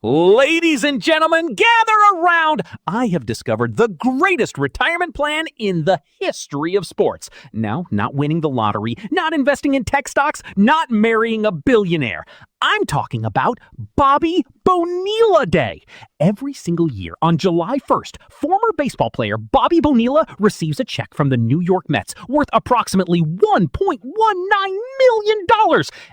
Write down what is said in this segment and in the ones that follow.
Ladies and gentlemen, gather around! I have discovered the greatest retirement plan in the history of sports. Now, not winning the lottery, not investing in tech stocks, not marrying a billionaire. I'm talking about Bobby Bonilla Day. Every single year on July 1st, former baseball player Bobby Bonilla receives a check from the New York Mets worth approximately $1.19 million.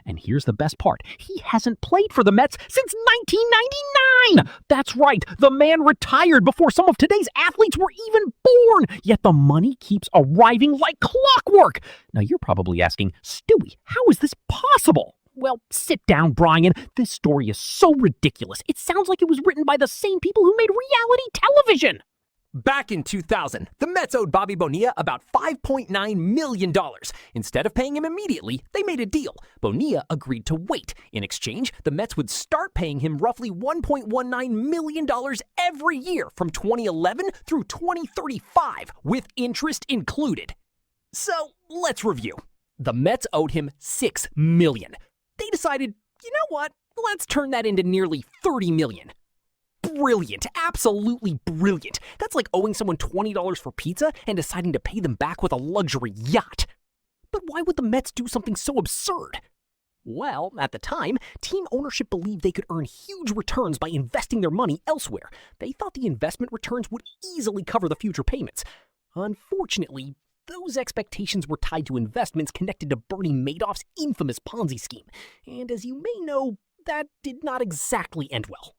And here's the best part. He hasn't played for the Mets since 1999. That's right. The man retired before some of today's athletes were even born. Yet the money keeps arriving like clockwork. Now you're probably asking, Stewie, how is this possible? Well, sit down, Brian. This story is so ridiculous. It sounds like it was written by the same people who made reality television. Back in 2000, the Mets owed Bobby Bonilla about $5.9 million. Instead of paying him immediately, they made a deal. Bonilla agreed to wait. In exchange, the Mets would start paying him roughly $1.19 million every year from 2011 through 2035, with interest included. So, let's review. The Mets owed him $6 million. They decided, you know what, let's turn that into nearly $30 million. Brilliant, absolutely brilliant. That's like owing someone $20 for pizza and deciding to pay them back with a luxury yacht. But why would the Mets do something so absurd? Well, at the time, team ownership believed they could earn huge returns by investing their money elsewhere. They thought the investment returns would easily cover the future payments. Unfortunately, those expectations were tied to investments connected to Bernie Madoff's infamous Ponzi scheme. And as you may know, that did not exactly end well.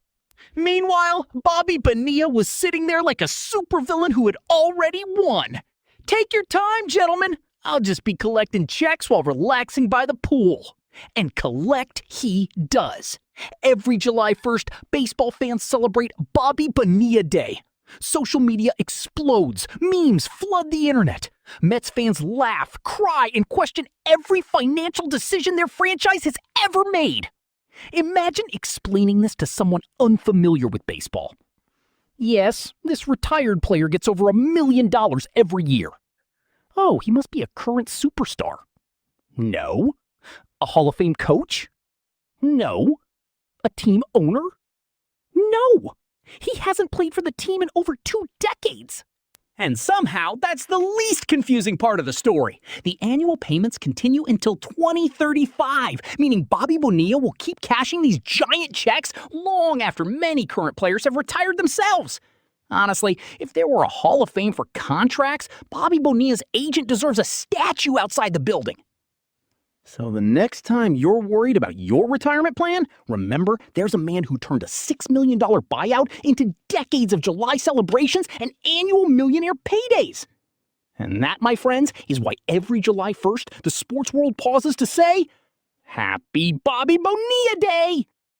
Meanwhile, Bobby Bonilla was sitting there like a supervillain who had already won. Take your time, gentlemen. I'll just be collecting checks while relaxing by the pool. And collect he does. Every July 1st, baseball fans celebrate Bobby Bonilla Day. Social media explodes. Memes flood the internet. Mets fans laugh, cry, and question every financial decision their franchise has ever made. Imagine explaining this to someone unfamiliar with baseball. Yes, this retired player gets over $1 million every year. Oh, he must be a current superstar. No. A Hall of Fame coach? No. A team owner? No. He hasn't played for the team in over 2 decades. And somehow, that's the least confusing part of the story. The annual payments continue until 2035, meaning Bobby Bonilla will keep cashing these giant checks long after many current players have retired themselves. Honestly, if there were a Hall of Fame for contracts, Bobby Bonilla's agent deserves a statue outside the building. So the next time you're worried about your retirement plan, remember there's a man who turned a $6 million buyout into decades of July celebrations and annual millionaire paydays. And that, my friends, is why every July 1st, the sports world pauses to say, Happy Bobby Bonilla Day!